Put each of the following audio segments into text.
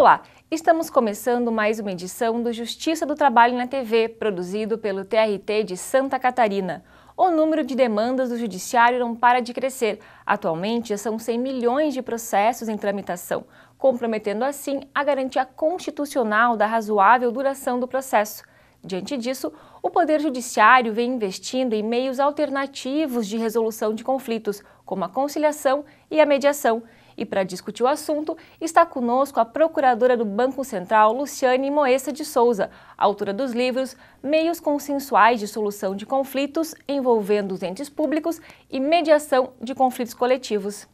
Olá, estamos começando mais uma edição do Justiça do Trabalho na TV, produzido pelo TRT de Santa Catarina. O número de demandas do Judiciário não para de crescer. Atualmente, já são 100 milhões de processos em tramitação, comprometendo assim a garantia constitucional da razoável duração do processo. Diante disso, o Poder Judiciário vem investindo em meios alternativos de resolução de conflitos, como a conciliação e a mediação. E para discutir o assunto, está conosco a Procuradora do Banco Central, Luciane Moessa de Souza, autora dos livros Meios Consensuais de Solução de Conflitos envolvendo os entes públicos e Mediação de Conflitos Coletivos.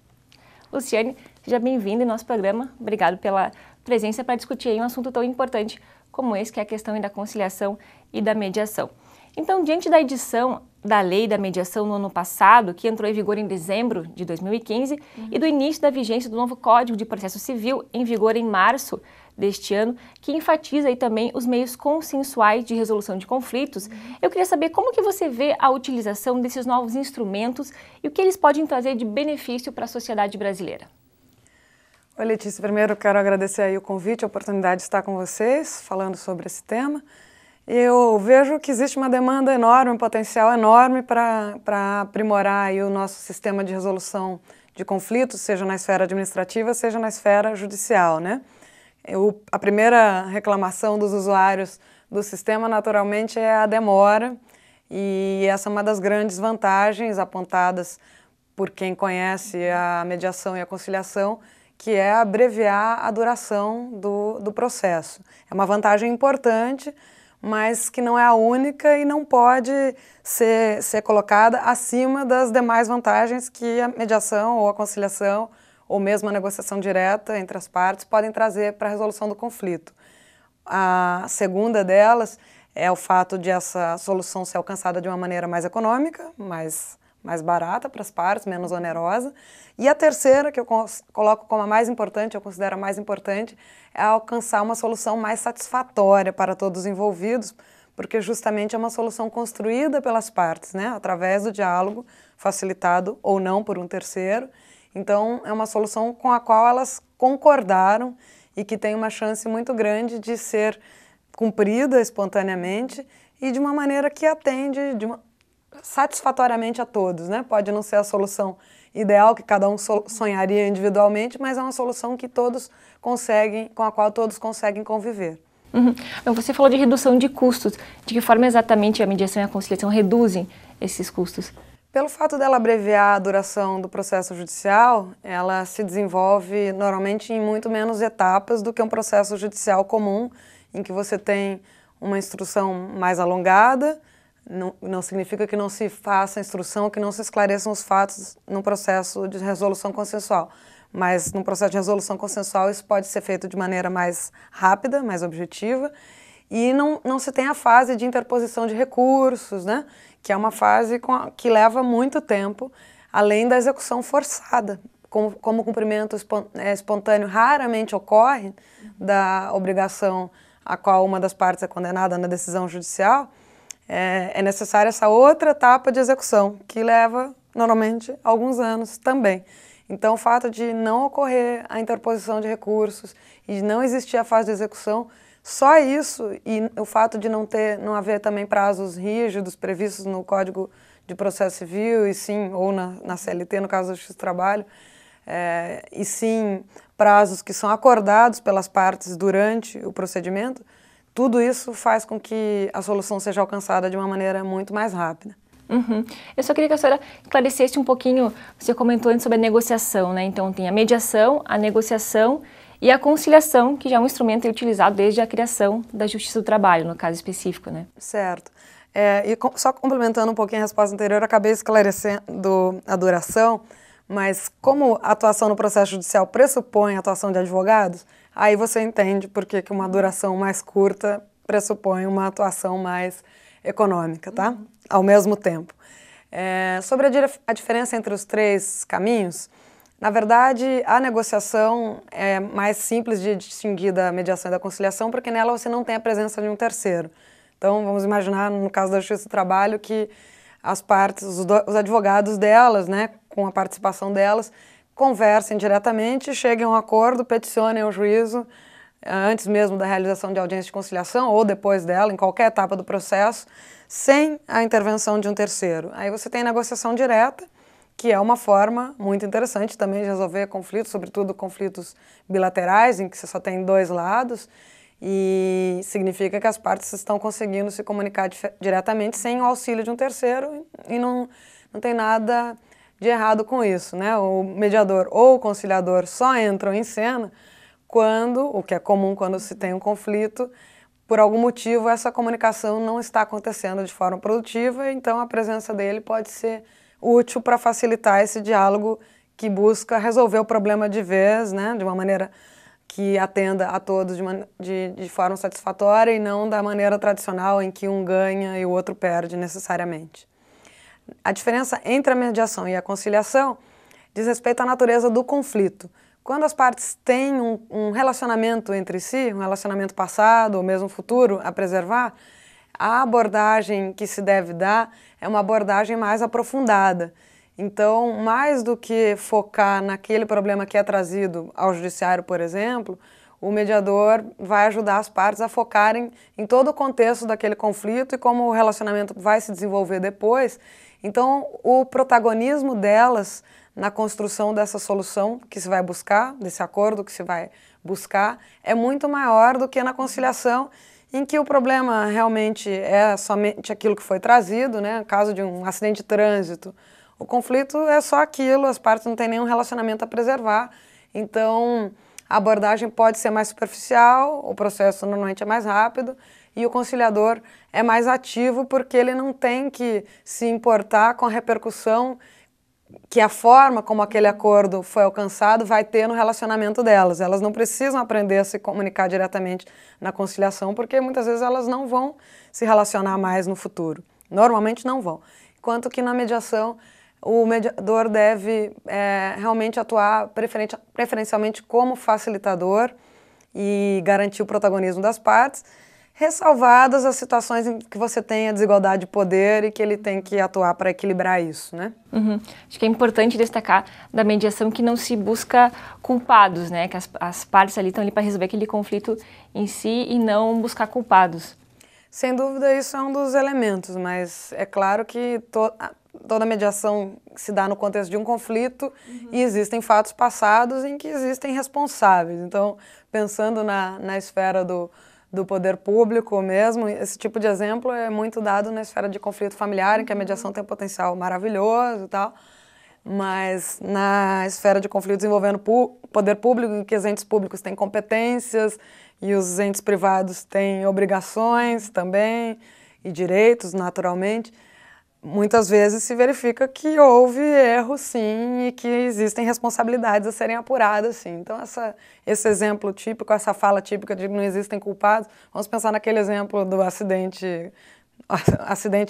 Luciane, seja bem-vinda em nosso programa. Obrigado pela presença para discutir um assunto tão importante como esse, que é a questão da conciliação e da mediação. Então, diante da edição da Lei da Mediação no ano passado, que entrou em vigor em dezembro de 2015, e do início da vigência do novo Código de Processo Civil, em vigor em março deste ano, que enfatiza aí também os meios consensuais de resolução de conflitos, eu queria saber como que você vê a utilização desses novos instrumentos e o que eles podem trazer de benefício para a sociedade brasileira. Oi, Letícia, primeiro eu quero agradecer aí o convite, a oportunidade de estar com vocês, falando sobre esse tema. Eu vejo que existe uma demanda enorme, um potencial enorme para aprimorar aí o nosso sistema de resolução de conflitos, seja na esfera administrativa, seja na esfera judicial, né? A primeira reclamação dos usuários do sistema, naturalmente, é a demora, e essa é uma das grandes vantagens apontadas por quem conhece a mediação e a conciliação, que é abreviar a duração do processo. É uma vantagem importante, mas que não é a única e não pode ser colocada acima das demais vantagens que a mediação ou a conciliação ou mesmo a negociação direta entre as partes podem trazer para a resolução do conflito. A segunda delas é o fato de essa solução ser alcançada de uma maneira mais econômica, mais barata para as partes, menos onerosa. E a terceira, que eu coloco como a mais importante, eu considero a mais importante, é alcançar uma solução mais satisfatória para todos os envolvidos, porque justamente é uma solução construída pelas partes, né? Através do diálogo, facilitado ou não por um terceiro. Então, é uma solução com a qual elas concordaram e que tem uma chance muito grande de ser cumprida espontaneamente e de uma maneira que atende satisfatoriamente a todos, né? Pode não ser a solução ideal que cada um sonharia individualmente, mas é uma solução que todos conseguem, com a qual todos conseguem conviver. Você falou de redução de custos. De que forma exatamente a mediação e a conciliação reduzem esses custos? Pelo fato dela abreviar a duração do processo judicial, ela se desenvolve normalmente em muito menos etapas do que um processo judicial comum, em que você tem uma instrução mais alongada. Não significa que não se faça a instrução, que não se esclareçam os fatos no processo de resolução consensual. Mas no processo de resolução consensual isso pode ser feito de maneira mais rápida, mais objetiva, e não se tem a fase de interposição de recursos, né? Que é uma fase que leva muito tempo, além da execução forçada. Como o cumprimento espontâneo raramente ocorre da obrigação a qual uma das partes é condenada na decisão judicial, é necessária essa outra etapa de execução, que leva, normalmente, alguns anos também. Então, o fato de não ocorrer a interposição de recursos e de não existir a fase de execução, só isso, e o fato de não haver também prazos rígidos previstos no Código de Processo Civil, e sim, ou na CLT, no caso da Justiça do Trabalho, e sim prazos que são acordados pelas partes durante o procedimento, tudo isso faz com que a solução seja alcançada de uma maneira muito mais rápida. Eu só queria que a senhora esclarecesse um pouquinho, você comentou antes sobre a negociação, né? Então tem a mediação, a negociação e a conciliação, que já é um instrumento utilizado desde a criação da Justiça do Trabalho, no caso específico, né? Certo. E só complementando um pouquinho a resposta anterior, acabei esclarecendo a duração, mas como a atuação no processo judicial pressupõe a atuação de advogados, aí você entende por que uma duração mais curta pressupõe uma atuação mais econômica, tá? Ao mesmo tempo. Sobre a diferença entre os três caminhos, na verdade, a negociação é mais simples de distinguir da mediação e da conciliação, porque nela você não tem a presença de um terceiro. Então, vamos imaginar, no caso da Justiça do Trabalho, que as partes, os advogados delas, né, com a participação delas, conversem diretamente, cheguem a um acordo, peticionem ao juízo antes mesmo da realização de audiência de conciliação ou depois dela, em qualquer etapa do processo, sem a intervenção de um terceiro. Aí você tem negociação direta, que é uma forma muito interessante também de resolver conflitos, sobretudo conflitos bilaterais, em que você só tem dois lados, e significa que as partes estão conseguindo se comunicar diretamente sem o auxílio de um terceiro, e não tem nada de errado com isso, né? O mediador ou o conciliador só entram em cena quando, o que é comum quando se tem um conflito, por algum motivo essa comunicação não está acontecendo de forma produtiva, então a presença dele pode ser útil para facilitar esse diálogo que busca resolver o problema de vez, né, de uma maneira que atenda a todos de forma satisfatória e não da maneira tradicional em que um ganha e o outro perde necessariamente. A diferença entre a mediação e a conciliação diz respeito à natureza do conflito. Quando as partes têm um relacionamento entre si, um relacionamento passado ou mesmo futuro a preservar, a abordagem que se deve dar é uma abordagem mais aprofundada. Então, mais do que focar naquele problema que é trazido ao judiciário, por exemplo, o mediador vai ajudar as partes a focarem em todo o contexto daquele conflito e como o relacionamento vai se desenvolver depois. Então, o protagonismo delas na construção dessa solução que se vai buscar, desse acordo que se vai buscar, é muito maior do que na conciliação, em que o problema realmente é somente aquilo que foi trazido, né? No caso de um acidente de trânsito, o conflito é só aquilo, as partes não têm nenhum relacionamento a preservar, então a abordagem pode ser mais superficial, o processo normalmente é mais rápido e o conciliador é mais ativo porque ele não tem que se importar com a repercussão que a forma como aquele acordo foi alcançado vai ter no relacionamento delas. Elas não precisam aprender a se comunicar diretamente na conciliação, porque muitas vezes elas não vão se relacionar mais no futuro. Normalmente não vão. Enquanto que na mediação, o mediador deve realmente atuar preferencialmente como facilitador e garantir o protagonismo das partes, ressalvadas as situações em que você tem a desigualdade de poder e que ele tem que atuar para equilibrar isso, né? Acho que é importante destacar da mediação que não se busca culpados, né? Que as partes ali estão ali para resolver aquele conflito em si e não buscar culpados. Sem dúvida isso é um dos elementos, mas é claro que toda mediação se dá no contexto de um conflito e existem fatos passados em que existem responsáveis. Então, pensando na esfera do poder público mesmo, esse tipo de exemplo é muito dado na esfera de conflito familiar, em que a mediação tem um potencial maravilhoso e tal, mas na esfera de conflitos envolvendo poder público, em que os entes públicos têm competências e os entes privados têm obrigações também e direitos, naturalmente, muitas vezes se verifica que houve erro, sim, e que existem responsabilidades a serem apuradas, sim. Então, esse exemplo típico, essa fala típica de que não existem culpados, vamos pensar naquele exemplo do acidente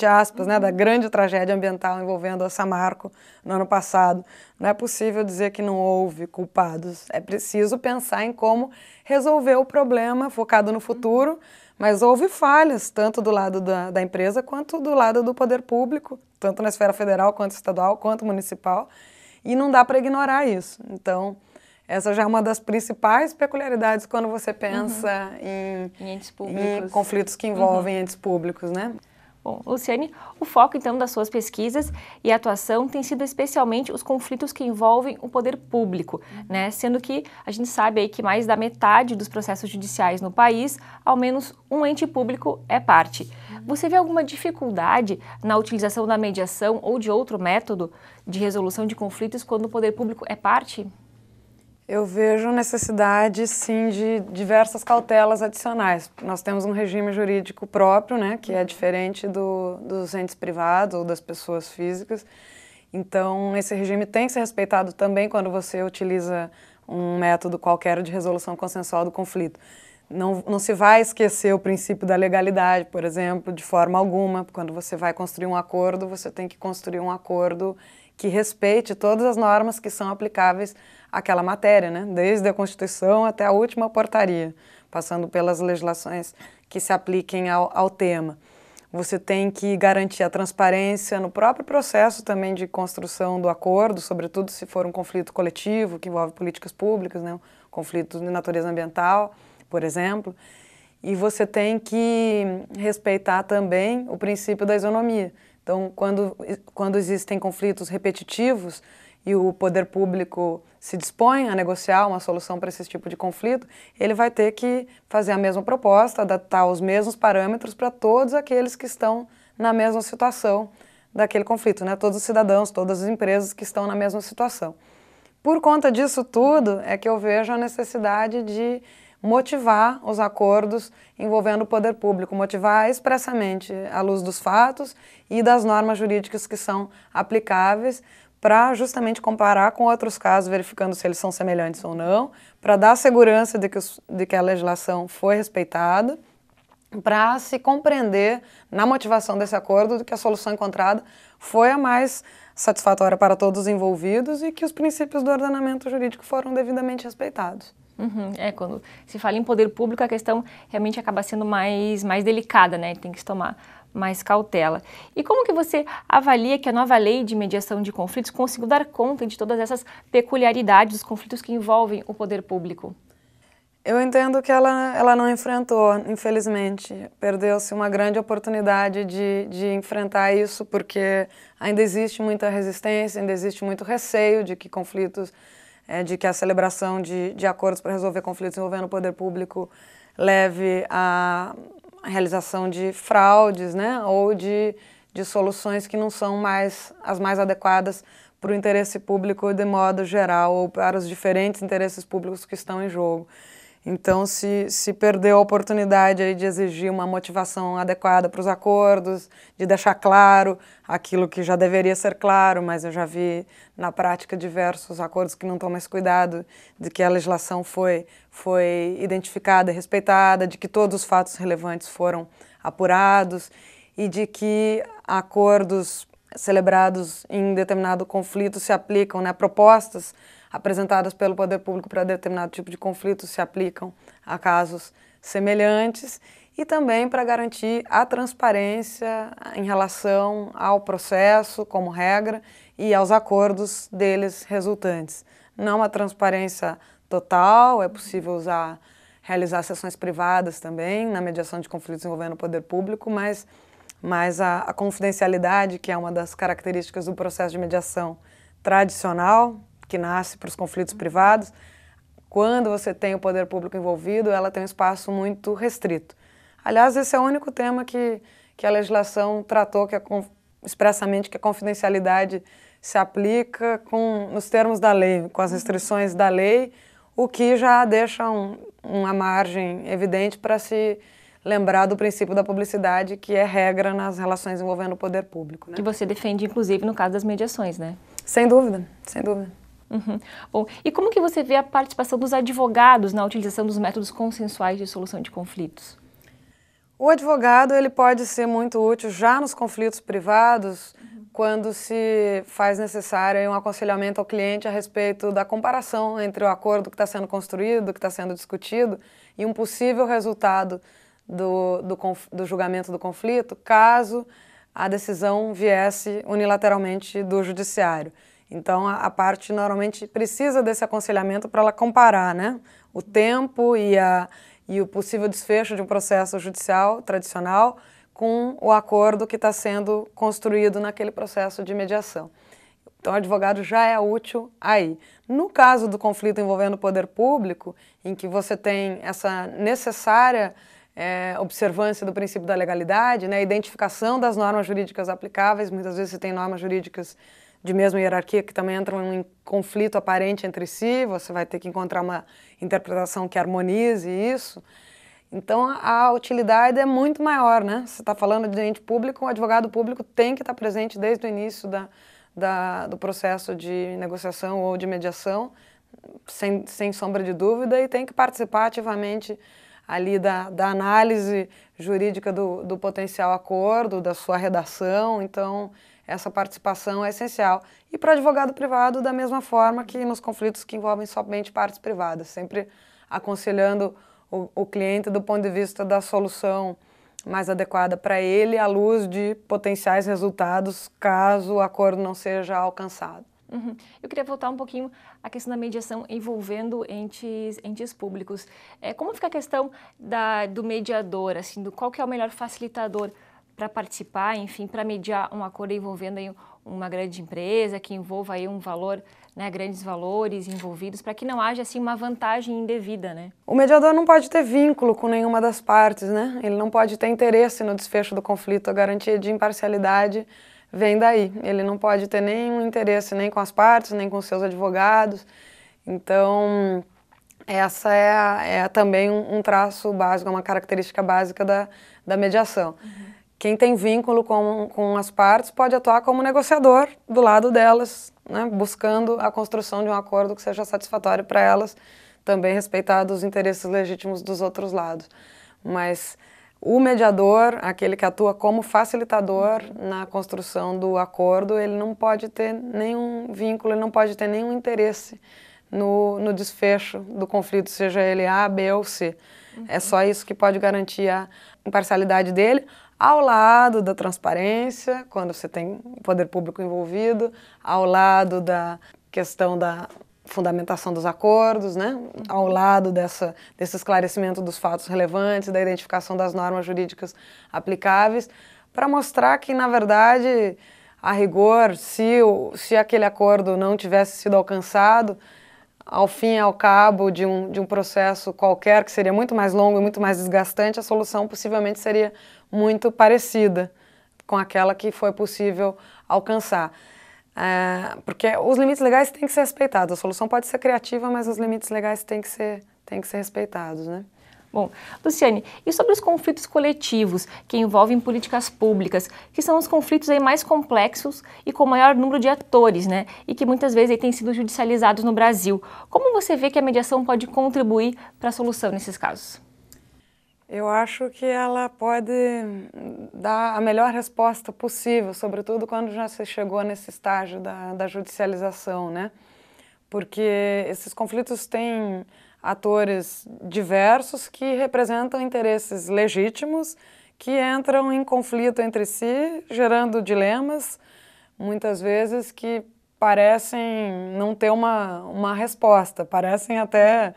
aspas, né, da grande tragédia ambiental envolvendo a Samarco no ano passado. Não é possível dizer que não houve culpados. É preciso pensar em como resolver o problema focado no futuro, mas houve falhas, tanto do lado da empresa quanto do lado do poder público, tanto na esfera federal, quanto estadual, quanto municipal, e não dá para ignorar isso. Então, essa já é uma das principais peculiaridades quando você pensa em entes públicos, em conflitos que envolvem entes públicos, né? Bom, Luciane, o foco então das suas pesquisas e atuação tem sido especialmente os conflitos que envolvem o poder público, né? Sendo que a gente sabe aí que mais da metade dos processos judiciais no país, ao menos um ente público é parte. Você vê alguma dificuldade na utilização da mediação ou de outro método de resolução de conflitos quando o poder público é parte? Eu vejo necessidade, sim, de diversas cautelas adicionais. Nós temos um regime jurídico próprio, né, que é diferente dos entes privados ou das pessoas físicas. Então, esse regime tem que ser respeitado também quando você utiliza um método qualquer de resolução consensual do conflito. Não se vai esquecer o princípio da legalidade, por exemplo, de forma alguma. Quando você vai construir um acordo, você tem que construir um acordo que respeite todas as normas que são aplicáveis àquela matéria, né? Desde a Constituição até a última portaria, passando pelas legislações que se apliquem ao tema. Você tem que garantir a transparência no próprio processo também de construção do acordo, sobretudo se for um conflito coletivo, que envolve políticas públicas, né? Um conflito de natureza ambiental, por exemplo, e você tem que respeitar também o princípio da isonomia. Então, quando existem conflitos repetitivos e o poder público se dispõe a negociar uma solução para esse tipo de conflito, ele vai ter que fazer a mesma proposta, adaptar os mesmos parâmetros para todos aqueles que estão na mesma situação daquele conflito, né? Todos os cidadãos, todas as empresas que estão na mesma situação. Por conta disso tudo é que eu vejo a necessidade de motivar os acordos envolvendo o poder público, motivar expressamente à luz dos fatos e das normas jurídicas que são aplicáveis, para justamente comparar com outros casos, verificando se eles são semelhantes ou não, para dar segurança de que a legislação foi respeitada, para se compreender na motivação desse acordo de que a solução encontrada foi a mais satisfatória para todos os envolvidos e que os princípios do ordenamento jurídico foram devidamente respeitados. Quando se fala em poder público, a questão realmente acaba sendo mais delicada, né? Tem que se tomar mais cautela. E como que você avalia que a nova lei de mediação de conflitos conseguiu dar conta de todas essas peculiaridades dos conflitos que envolvem o poder público? Eu entendo que ela não enfrentou, infelizmente. Perdeu-se uma grande oportunidade de enfrentar isso, porque ainda existe muita resistência, ainda existe muito receio de que conflitos, de que a celebração de acordos para resolver conflitos envolvendo o poder público leve à realização de fraudes, né, ou de soluções que não são as mais adequadas para o interesse público de modo geral, ou para os diferentes interesses públicos que estão em jogo. Então, se perdeu a oportunidade aí de exigir uma motivação adequada para os acordos, de deixar claro aquilo que já deveria ser claro, mas eu já vi na prática diversos acordos que não tomam esse cuidado de que a legislação foi identificada e respeitada, de que todos os fatos relevantes foram apurados e de que acordos celebrados em determinado conflito se aplicam, né, propostas apresentadas pelo poder público para determinado tipo de conflito se aplicam a casos semelhantes e também para garantir a transparência em relação ao processo como regra e aos acordos deles resultantes. Não uma transparência total, é possível realizar sessões privadas também na mediação de conflitos envolvendo o poder público, mas a confidencialidade, que é uma das características do processo de mediação tradicional, que nasce para os conflitos privados, quando você tem o poder público envolvido, ela tem um espaço muito restrito. Aliás, esse é o único tema que a legislação tratou, expressamente que a confidencialidade se aplica nos termos da lei, com as restrições da lei, o que já deixa uma margem evidente para se lembrar do princípio da publicidade, que é regra nas relações envolvendo o poder público, né? Que você defende, inclusive, no caso das mediações, né? Sem dúvida, sem dúvida. Bom, e como que você vê a participação dos advogados na utilização dos métodos consensuais de solução de conflitos? O advogado ele pode ser muito útil já nos conflitos privados, quando se faz necessário um aconselhamento ao cliente a respeito da comparação entre o acordo que está sendo construído, que está sendo discutido, e um possível resultado do julgamento do conflito, caso a decisão viesse unilateralmente do judiciário. Então, a parte normalmente precisa desse aconselhamento para ela comparar, né, o tempo e o possível desfecho de um processo judicial tradicional com o acordo que está sendo construído naquele processo de mediação. Então, o advogado já é útil aí. No caso do conflito envolvendo o poder público, em que você tem essa necessária observância do princípio da legalidade, né, identificação das normas jurídicas aplicáveis, muitas vezes você tem normas jurídicas de mesma hierarquia que também entram em conflito aparente entre si, você vai ter que encontrar uma interpretação que harmonize isso. Então, a utilidade é muito maior, né? Você está falando de ente público, o advogado público tem que estar presente desde o início do processo de negociação ou de mediação, sem sombra de dúvida, e tem que participar ativamente ali da análise jurídica do potencial acordo, da sua redação. Então, essa participação é essencial. E para o advogado privado, da mesma forma que nos conflitos que envolvem somente partes privadas, sempre aconselhando o cliente do ponto de vista da solução mais adequada para ele, à luz de potenciais resultados, caso o acordo não seja alcançado. Uhum. Eu queria voltar um pouquinho à questão da mediação envolvendo entes públicos. Como fica a questão do mediador, assim, qual que é o melhor facilitador para participar, enfim, para mediar um acordo envolvendo aí uma grande empresa, que envolva aí um valor, né, grandes valores envolvidos, para que não haja assim uma vantagem indevida, né? O mediador não pode ter vínculo com nenhuma das partes, né? Ele não pode ter interesse no desfecho do conflito. A garantia de imparcialidade vem daí. Ele não pode ter nenhum interesse nem com as partes, nem com os seus advogados. Então, essa é também um traço básico, uma característica básica da mediação. Uhum. Quem tem vínculo com as partes pode atuar como negociador do lado delas, né, buscando a construção de um acordo que seja satisfatório para elas, também respeitado os interesses legítimos dos outros lados. Mas o mediador, aquele que atua como facilitador na construção do acordo, ele não pode ter nenhum vínculo, ele não pode ter nenhum interesse no desfecho do conflito, seja ele A, B ou C. Uhum. É só isso que pode garantir a imparcialidade dele, ao lado da transparência, quando você tem o poder público envolvido, ao lado da questão da fundamentação dos acordos, né? Ao lado desse esclarecimento dos fatos relevantes, da identificação das normas jurídicas aplicáveis, para mostrar que, na verdade, a rigor, se aquele acordo não tivesse sido alcançado, ao fim e ao cabo de um processo qualquer, que seria muito mais longo e muito mais desgastante, a solução possivelmente seria muito parecida com aquela que foi possível alcançar. Porque os limites legais têm que ser respeitados. A solução pode ser criativa, mas os limites legais têm que ser respeitados, né? Bom, Luciane, e sobre os conflitos coletivos que envolvem políticas públicas, que são os conflitos aí mais complexos e com maior número de atores, né? E que muitas vezes aí têm sido judicializados no Brasil. Como você vê que a mediação pode contribuir para a solução nesses casos? Eu acho que ela pode dar a melhor resposta possível, sobretudo quando já se chegou nesse estágio da judicialização, né? Porque esses conflitos têm atores diversos que representam interesses legítimos que entram em conflito entre si, gerando dilemas, muitas vezes que parecem não ter uma resposta, parecem até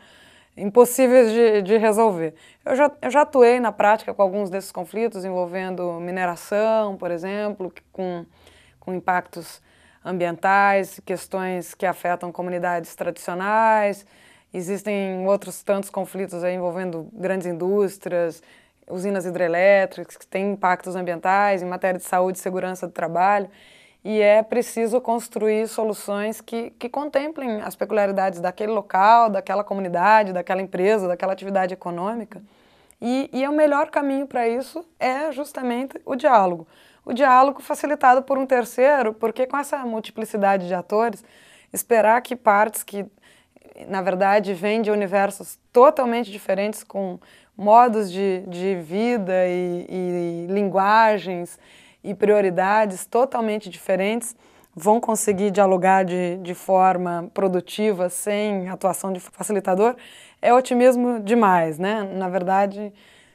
impossíveis de resolver. Eu já atuei na prática com alguns desses conflitos envolvendo mineração, por exemplo, com impactos ambientais, questões que afetam comunidades tradicionais. Existem outros tantos conflitos aí envolvendo grandes indústrias, usinas hidrelétricas, que têm impactos ambientais em matéria de saúde e segurança do trabalho. E é preciso construir soluções que contemplem as peculiaridades daquele local, daquela comunidade, daquela empresa, daquela atividade econômica. E o melhor caminho para isso é justamente o diálogo. O diálogo facilitado por um terceiro, porque com essa multiplicidade de atores, esperar que partes que, na verdade, vêm de universos totalmente diferentes, com modos de vida e linguagens e prioridades totalmente diferentes, vão conseguir dialogar de forma produtiva, sem atuação de facilitador, é otimismo demais, né? Na verdade,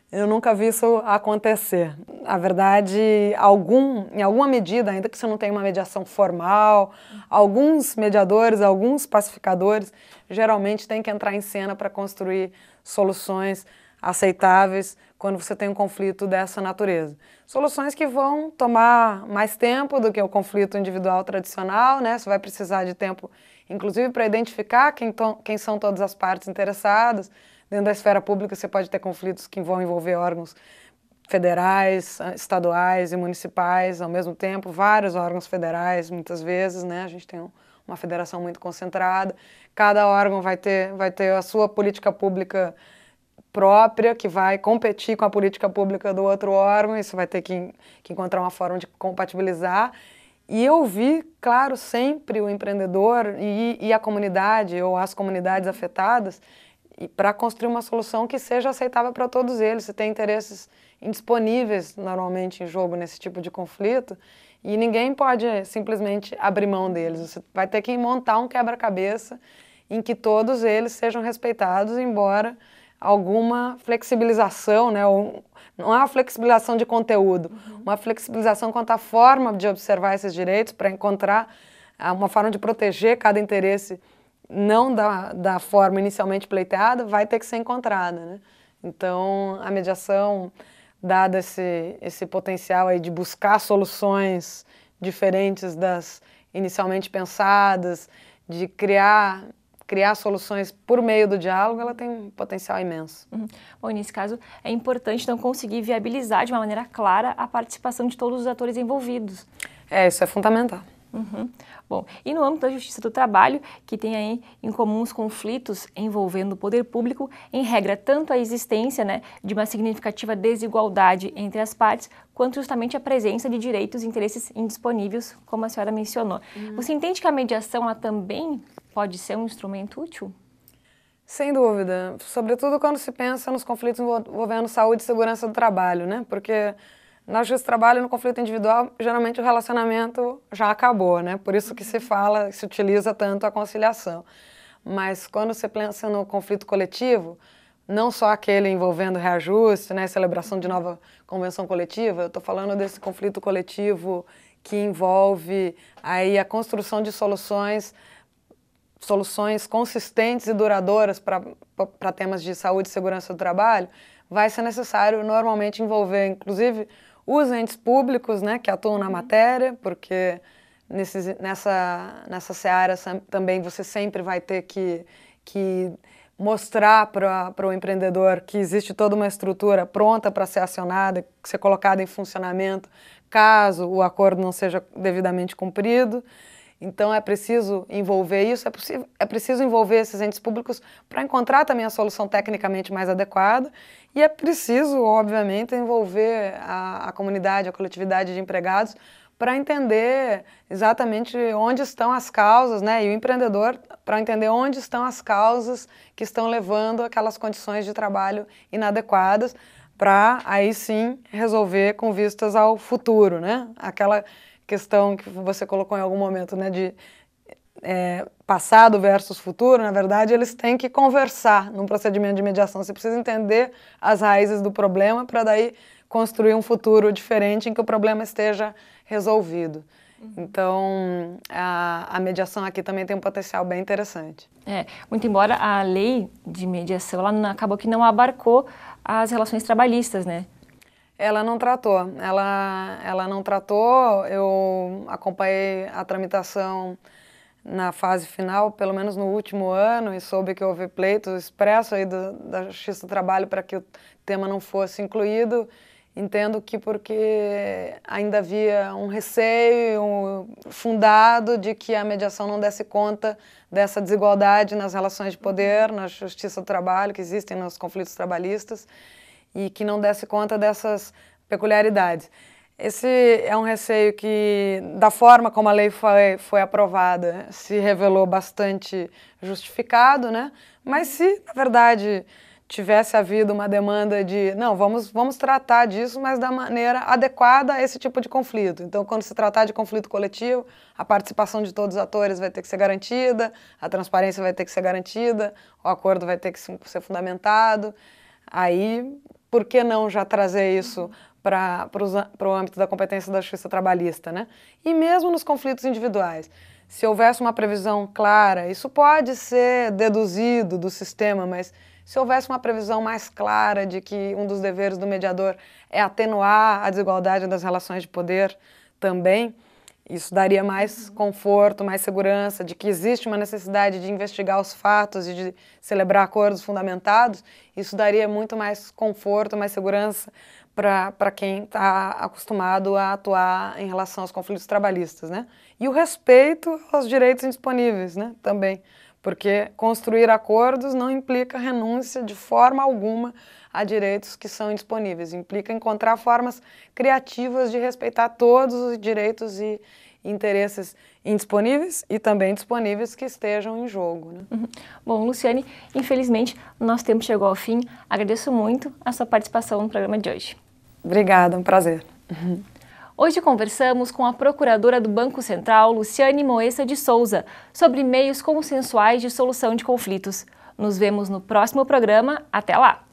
eu nunca vi isso acontecer. Na verdade, em alguma medida, ainda que você não tenha uma mediação formal, alguns mediadores, alguns pacificadores, geralmente têm que entrar em cena para construir soluções aceitáveis quando você tem um conflito dessa natureza. Soluções que vão tomar mais tempo do que o conflito individual tradicional, né? Você vai precisar de tempo, inclusive, para identificar quem são todas as partes interessadas. Dentro da esfera pública, você pode ter conflitos que vão envolver órgãos federais, estaduais e municipais ao mesmo tempo, vários órgãos federais, muitas vezes, né? A gente tem uma federação muito concentrada. Cada órgão vai ter a sua política pública própria, que vai competir com a política pública do outro órgão, e você vai ter que encontrar uma forma de compatibilizar. E eu vi, claro, sempre o empreendedor e a comunidade, ou as comunidades afetadas, para construir uma solução que seja aceitável para todos eles. Você tem interesses indisponíveis, normalmente, em jogo nesse tipo de conflito, e ninguém pode simplesmente abrir mão deles. Você vai ter que montar um quebra-cabeça em que todos eles sejam respeitados, embora alguma flexibilização, né? Não é uma flexibilização de conteúdo, uma flexibilização quanto à forma de observar esses direitos para encontrar uma forma de proteger cada interesse, não da forma inicialmente pleiteada, vai ter que ser encontrada, né? Então, a mediação, dado esse potencial aí de buscar soluções diferentes das inicialmente pensadas, de criar soluções por meio do diálogo, ela tem um potencial imenso. Bom, nesse caso, é importante então conseguir viabilizar de uma maneira clara a participação de todos os atores envolvidos. Isso é fundamental. Bom, e no âmbito da Justiça do Trabalho, que tem aí em comum os conflitos envolvendo o poder público, em regra tanto a existência, né, de uma significativa desigualdade entre as partes, quanto justamente a presença de direitos e interesses indisponíveis, como a senhora mencionou. Você entende que a mediação ela também pode ser um instrumento útil? Sem dúvida, sobretudo quando se pensa nos conflitos envolvendo saúde e segurança do trabalho, né? Porque na justiça do trabalho e no conflito individual, geralmente o relacionamento já acabou, né? Por isso que se utiliza tanto a conciliação. Mas quando você pensa no conflito coletivo, não só aquele envolvendo reajuste, né, celebração de nova convenção coletiva, eu estou falando desse conflito coletivo que envolve aí a construção de soluções consistentes e duradouras para temas de saúde e segurança do trabalho, vai ser necessário normalmente envolver, inclusive, os entes públicos, né, que atuam na matéria, porque nessa seara também você sempre vai ter que mostrar para o empreendedor que existe toda uma estrutura pronta para ser acionada, ser colocada em funcionamento, caso o acordo não seja devidamente cumprido. Então é preciso envolver isso, é preciso envolver esses entes públicos para encontrar também a solução tecnicamente mais adequada e é preciso, obviamente, envolver a comunidade, a coletividade de empregados para entender exatamente onde estão as causas, né? E o empreendedor para entender onde estão as causas que estão levando aquelas condições de trabalho inadequadas para aí sim resolver com vistas ao futuro, né? Aquela questão que você colocou em algum momento, né, de passado versus futuro, na verdade, eles têm que conversar num procedimento de mediação. Você precisa entender as raízes do problema para daí construir um futuro diferente em que o problema esteja resolvido. Então, a mediação aqui também tem um potencial bem interessante. Muito embora a lei de mediação, ela acabou que não abarcou as relações trabalhistas, né? Ela não tratou, ela não tratou, eu acompanhei a tramitação na fase final, pelo menos no último ano, e soube que houve pleito expresso aí da Justiça do Trabalho para que o tema não fosse incluído. Entendo que porque ainda havia um receio fundado de que a mediação não desse conta dessa desigualdade nas relações de poder, na Justiça do Trabalho, que existem nos conflitos trabalhistas, e que não desse conta dessas peculiaridades. Esse é um receio que, da forma como a lei foi aprovada, se revelou bastante justificado, né? Mas se, na verdade, tivesse havido uma demanda de, não, vamos tratar disso, mas da maneira adequada a esse tipo de conflito. Então, quando se tratar de conflito coletivo, a participação de todos os atores vai ter que ser garantida, a transparência vai ter que ser garantida, o acordo vai ter que ser fundamentado. Aí, por que não já trazer isso para o âmbito da competência da justiça trabalhista, né? E mesmo nos conflitos individuais, se houvesse uma previsão clara, isso pode ser deduzido do sistema, mas se houvesse uma previsão mais clara de que um dos deveres do mediador é atenuar a desigualdade das relações de poder também, isso daria mais conforto, mais segurança, de que existe uma necessidade de investigar os fatos e de celebrar acordos fundamentados, isso daria muito mais conforto, mais segurança para quem está acostumado a atuar em relação aos conflitos trabalhistas, né? E o respeito aos direitos indisponíveis, né? Também, porque construir acordos não implica renúncia de forma alguma a direitos que são indisponíveis, implica encontrar formas criativas de respeitar todos os direitos e interesses indisponíveis e também disponíveis que estejam em jogo, né? Bom, Luciane, infelizmente o nosso tempo chegou ao fim. Agradeço muito a sua participação no programa de hoje. Obrigada, um prazer. Hoje conversamos com a procuradora do Banco Central, Luciane Moessa de Souza, sobre meios consensuais de solução de conflitos. Nos vemos no próximo programa. Até lá!